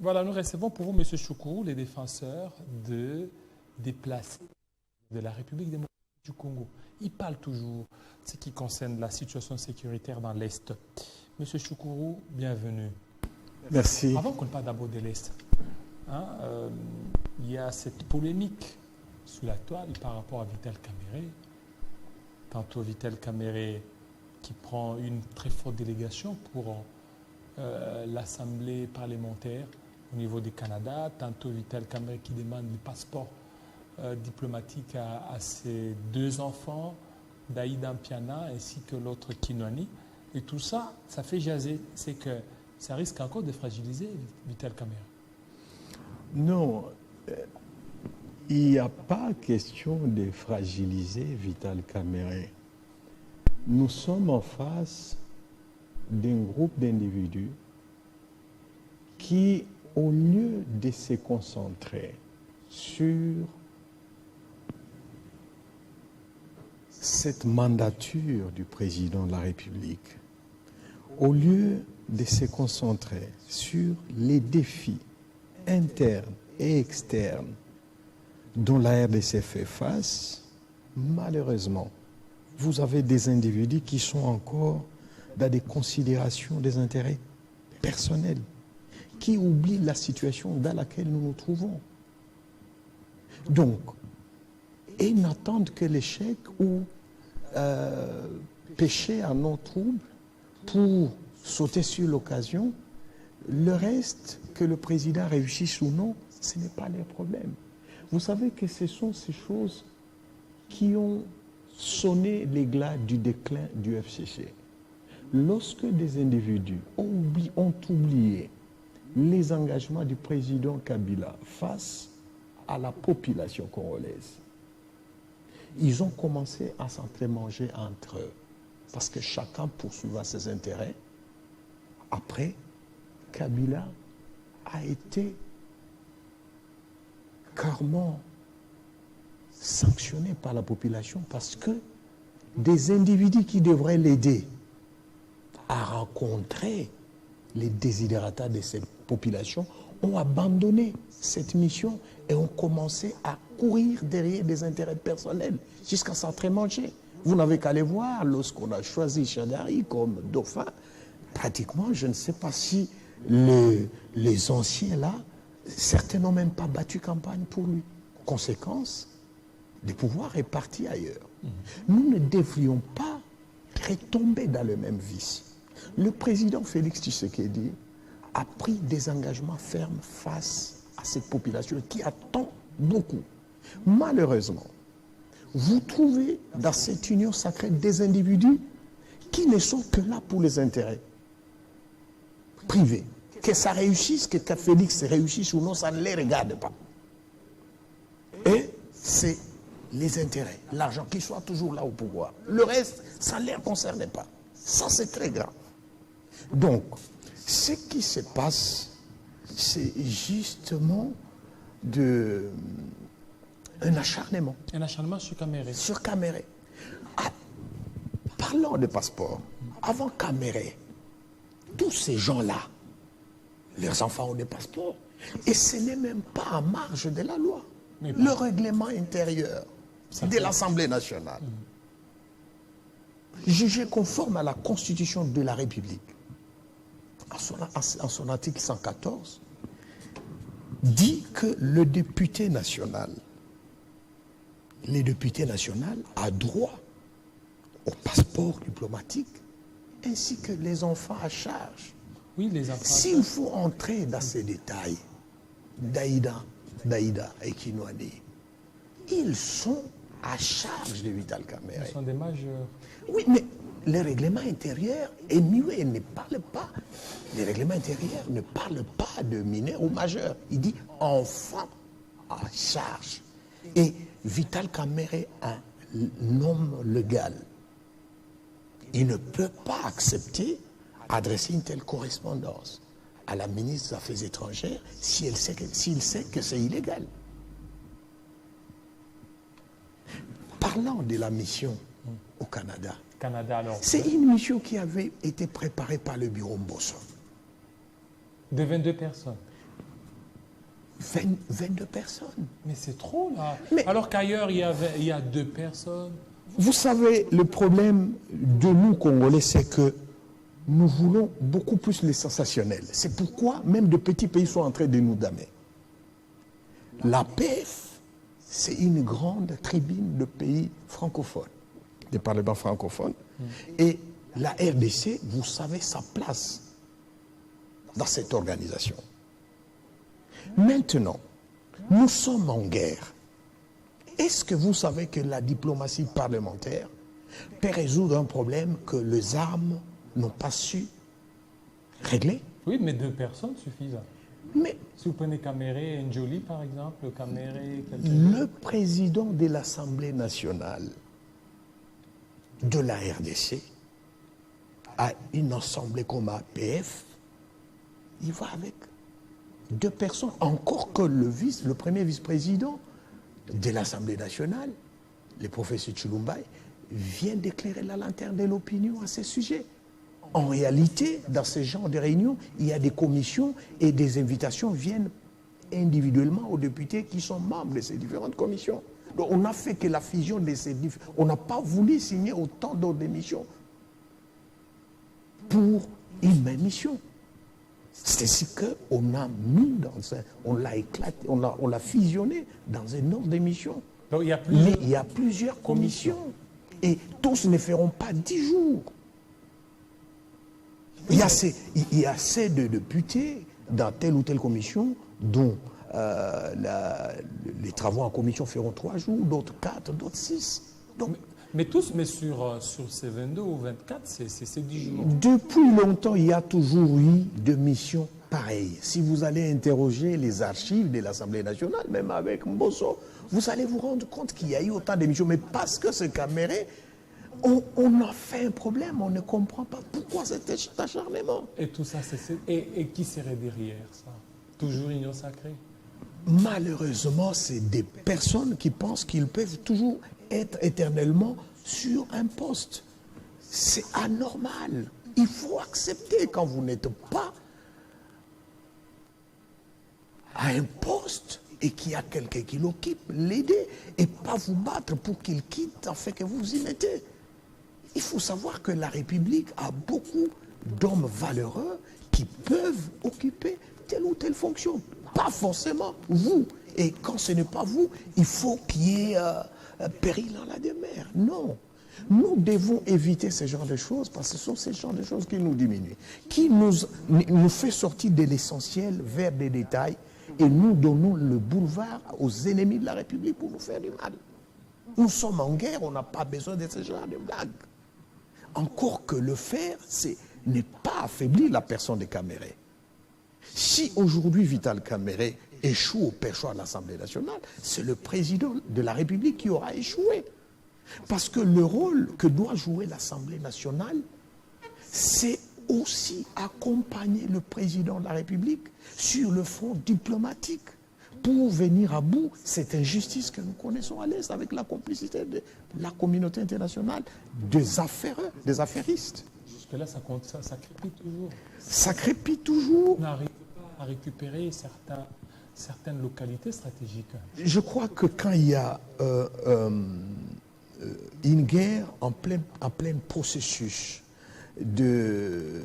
Voilà, nous recevons pour vous, M. Choukourou, les défenseurs des déplacés de la République démocratique du Congo. Il parle toujours de ce qui concerne la situation sécuritaire dans l'Est. M. Choukourou, bienvenue. Merci. Avant qu'on parle d'abord de l'Est, il y a cette polémique sous la toile par rapport à Vital Kamerhe. Tantôt Vital Kamerhe qui prend une très forte délégation pour l'Assemblée parlementaire au niveau du Canada. Tantôt Vital Kamerhe qui demande le passeport diplomatique à ses deux enfants, Daïda Mpiana ainsi que l'autre Kinwani. Et tout ça, ça fait jaser. C'est que ça risque encore de fragiliser Vital Kamerhe. Non, il n'y a pas question de fragiliser Vital Kamerhe. Nous sommes en face d'un groupe d'individus qui, au lieu de se concentrer sur cette mandature du président de la République, au lieu de se concentrer sur les défis internes et externes dont la RDC fait face, malheureusement, vous avez des individus qui sont encore dans des considérations des intérêts personnels, qui oublient la situation dans laquelle nous nous trouvons. Donc, ils n'attendent que l'échec ou pécher à nos troubles pour sauter sur l'occasion. Le reste, que le président réussisse ou non, ce n'est pas leur problème. Vous savez que ce sont ces choses qui ont sonné l'éclat du déclin du FCC. Lorsque des individus ont oublié les engagements du président Kabila face à la population congolaise, ils ont commencé à s'entremanger entre eux parce que chacun poursuivait ses intérêts. Après, Kabila a été carrément sanctionné par la population parce que des individus qui devraient l'aider à rencontrer les desiderata de cette population ont abandonné cette mission et ont commencé à courir derrière des intérêts personnels jusqu'à s'entremanger. Vous n'avez qu'à aller voir, lorsqu'on a choisi Chadari comme dauphin, pratiquement, je ne sais pas si les anciens là, certains n'ont même pas battu campagne pour lui. Conséquence, le pouvoir est parti ailleurs. Nous ne devrions pas retomber dans le même vice. Le président Félix Tshisekedi a pris des engagements fermes face à cette population qui attend beaucoup. Malheureusement, vous trouvez dans cette union sacrée des individus qui ne sont que là pour les intérêts privés. Que ça réussisse, que Félix réussisse ou non, ça ne les regarde pas. Et c'est les intérêts, l'argent, qui soit toujours là au pouvoir. Le reste, ça ne les concerne pas. Ça, c'est très grave. Donc, ce qui se passe, c'est justement un acharnement. Un acharnement sur Kamerhe. Sur Kamerhe. Parlons de passeport. Avant Kamerhe, tous ces gens-là, leurs enfants ont des passeports. Et ce n'est même pas en marge de la loi. Le règlement intérieur de l'Assemblée nationale, jugé conforme à la Constitution de la République, en son article 114, dit que le député national a droit au passeport diplomatique ainsi que les enfants à charge. Oui, les enfants. S'il faut entrer dans ces détails, Daïda et Kinwani, ils sont à charge de Vital Kamerhe. Ils sont des majeurs. Oui, mais le règlement intérieur est muet, ne parle pas. Le règlement intérieur ne parle pas de mineurs ou majeurs. Il dit enfants à charge. Et Vital Kamerhe, un homme légal, il ne peut pas accepter adresser une telle correspondance à la ministre des Affaires étrangères s'il sait que c'est illégal. Parlant de la mission au Canada, c'est une mission qui avait été préparée par le bureau Mbosso. De 22 personnes. 22 personnes. Mais c'est trop, là. Mais- Alors qu'ailleurs, il y a 2 personnes. Vous savez, le problème de nous, Congolais, c'est que nous voulons beaucoup plus les sensationnels. C'est pourquoi même de petits pays sont en train de nous damer. La PF, c'est une grande tribune de pays francophones, des parlements francophones. Et la RDC, vous savez sa place dans cette organisation. Maintenant, nous sommes en guerre. Est-ce que vous savez que la diplomatie parlementaire peut résoudre un problème que les armes n'ont pas su régler? Oui, mais 2 personnes suffisent. Mais Si vous prenez Caméré et Njoli, par exemple, Caméré, quelqu'un... le président de l'Assemblée nationale de la RDC a une assemblée comme APF, il va avec 2 personnes, encore que le premier vice-président de l'Assemblée nationale, le professeur Chulumbaï, vient d'éclairer la lanterne de l'opinion à ce sujet. En réalité, dans ce genre de réunions, il y a des commissions et des invitations viennent individuellement aux députés qui sont membres de ces différentes commissions. Donc on n'a fait que la fusion de ces différentes... On n'a pas voulu signer autant d'autres missions pour une même mission. C'est ainsi qu'on a mis on l'a éclaté, on l'a fusionné dans un nombre de missions. Donc, il y a Mais plusieurs... il y a plusieurs commissions. Et tous ne feront pas 10 jours. Il y a assez de députés dans telle ou telle commission dont les travaux en commission feront 3 jours, d'autres 4, d'autres 6. Donc, Mais tous, mais sur ces 22 ou 24, c'est 10 jours. depuis longtemps, il y a toujours eu de missions pareilles. Si vous allez interroger les archives de l'Assemblée nationale, même avec Mbosso, vous allez vous rendre compte qu'il y a eu autant de missions. Mais parce que ce Caméré, on a fait un problème, on ne comprend pas pourquoi cet acharnement. Et tout ça, et qui serait derrière ça? Toujours Union Sacrée? Malheureusement, c'est des personnes qui pensent qu'ils peuvent toujours être éternellement sur un poste. C'est anormal. Il faut accepter quand vous n'êtes pas à un poste et qu'il y a quelqu'un qui l'occupe, l'aider et pas vous battre pour qu'il quitte afin que vous vous y mettez. Il faut savoir que la République a beaucoup d'hommes valeureux qui peuvent occuper telle ou telle fonction. Pas forcément vous. Et quand ce n'est pas vous, il faut qu'il y ait péril dans la demeure. Non. Nous devons éviter ce genre de choses parce que ce sont ces genres de choses qui nous diminuent, qui nous fait sortir de l'essentiel vers des détails et nous donnons le boulevard aux ennemis de la République pour nous faire du mal. Nous sommes en guerre, on n'a pas besoin de ce genre de blagues. Encore que le faire, c'est ne pas affaiblir la personne de Caméré. Si aujourd'hui Vital Caméré échoue au perchoir de l'Assemblée nationale, c'est le président de la République qui aura échoué. Parce que le rôle que doit jouer l'Assemblée nationale, c'est aussi accompagner le président de la République sur le front diplomatique pour venir à bout cette injustice que nous connaissons à l'Est avec la complicité de la communauté internationale, des affairistes. Jusque-là, ça crépite toujours. Ça crépite toujours. On n'arrive pas à récupérer certaines localités stratégiques. Je crois que quand il y a une guerre en plein processus de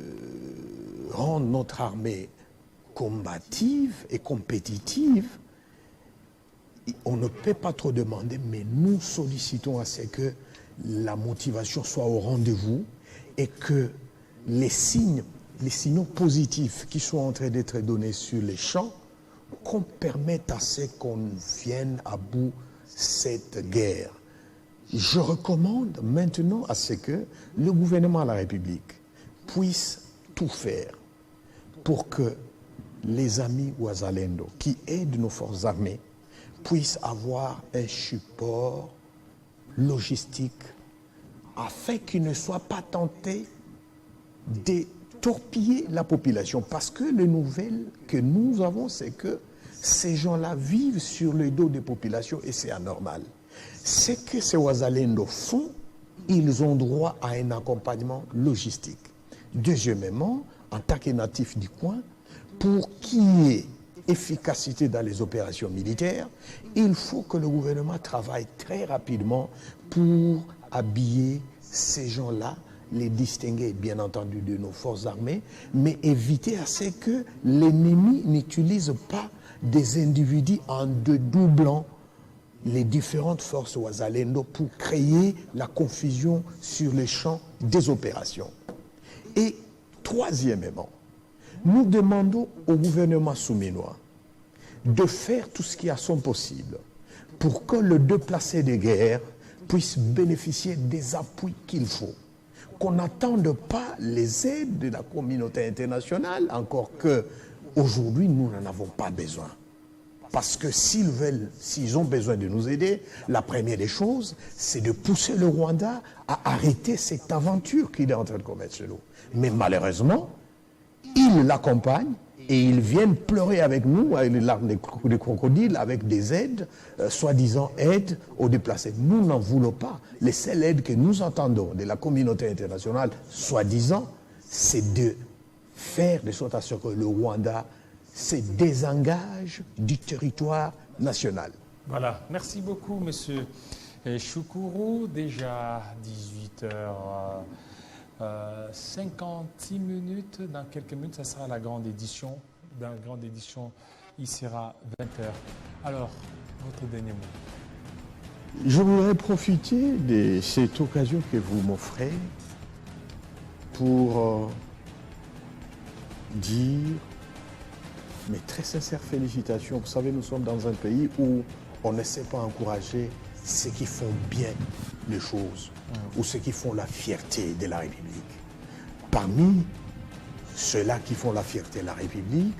rendre notre armée combative et compétitive, on ne peut pas trop demander, mais nous sollicitons à ce que la motivation soit au rendez-vous et que les signaux positifs qui sont en train d'être donnés sur les champs, qu'on permette à ce qu'on vienne à bout cette guerre. Je recommande maintenant à ce que le gouvernement de la République puisse tout faire pour que les amis Ouazalendo qui aident nos forces armées puissent avoir un support logistique afin qu'ils ne soient pas tentés de torpiller la population. Parce que les nouvelles que nous avons, c'est que ces gens-là vivent sur le dos des populations et c'est anormal. Ce que ces Ouazalendo font, ils ont droit à un accompagnement logistique. Deuxièmement, en tant que natifs du coin, pour qu'il y ait efficacité dans les opérations militaires, il faut que le gouvernement travaille très rapidement pour habiller ces gens-là, les distinguer bien entendu de nos forces armées, mais éviter à ce que l'ennemi n'utilise pas des individus en dédoublant les différentes forces Wazalendo pour créer la confusion sur les champs des opérations. Et troisièmement, nous demandons au gouvernement souminois de faire tout ce qui est à son possible pour que le déplacé de guerre puisse bénéficier des appuis qu'il faut. Qu'on n'attende pas les aides de la communauté internationale, encore que aujourd'hui nous n'en avons pas besoin. Parce que s'ils ont besoin de nous aider, la première des choses, c'est de pousser le Rwanda à arrêter cette aventure qu'il est en train de commettre chez nous. Mais malheureusement, ils l'accompagnent et ils viennent pleurer avec nous, avec les larmes des crocodiles, avec des aides, soi-disant aides aux déplacés. Nous n'en voulons pas. Les seules aides que nous entendons de la communauté internationale, soi-disant, c'est de faire de sorte à ce que le Rwanda se désengage du territoire national. Voilà, merci beaucoup, monsieur Choukourou. Déjà 18h56 minutes. Dans quelques minutes, ça sera la grande édition. Dans la grande édition, il sera 20h. Alors, votre dernier mot. Je voudrais profiter de cette occasion que vous m'offrez pour dire mes très sincères félicitations. Vous savez, nous sommes dans un pays où on ne sait pas encourager ceux qui font bien les choses ou ceux qui font la fierté de la République. Parmi ceux-là qui font la fierté de la République,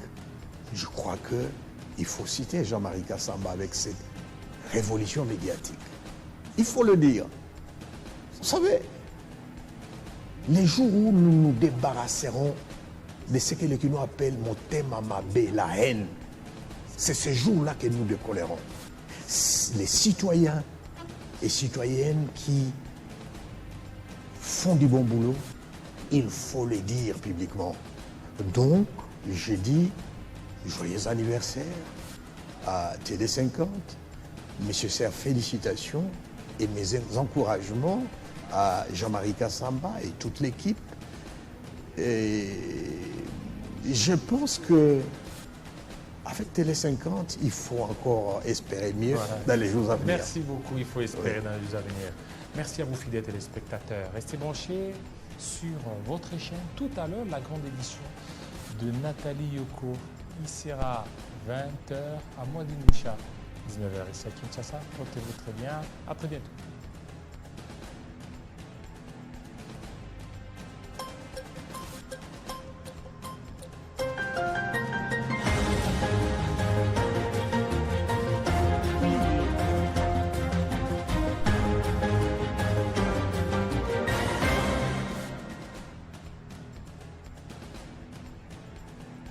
je crois qu'il faut citer Jean-Marie Kassamba avec cette révolution médiatique. Il faut le dire. Vous savez, les jours où nous nous débarrasserons de ce que les Kinois appellent Motema Mabe, la haine, c'est ce jour-là que nous décollerons. Les citoyens et citoyennes qui font du bon boulot, il faut le dire publiquement. Donc, je dis joyeux anniversaire à TD50, Monsieur Serre, félicitations et mes encouragements à Jean-Marie Kassamba et toute l'équipe. Et je pense que avec Télé 50, il faut encore espérer mieux dans les jours à venir. Merci beaucoup, il faut espérer dans les jours à venir. Merci à vous, fidèles téléspectateurs. Restez branchés sur votre chaîne. Tout à l'heure, la grande édition de Nathalie Yoko. Il sera 20h à Moadinoucha, 19h ici à Kinshasa. Portez-vous très bien. À très bientôt.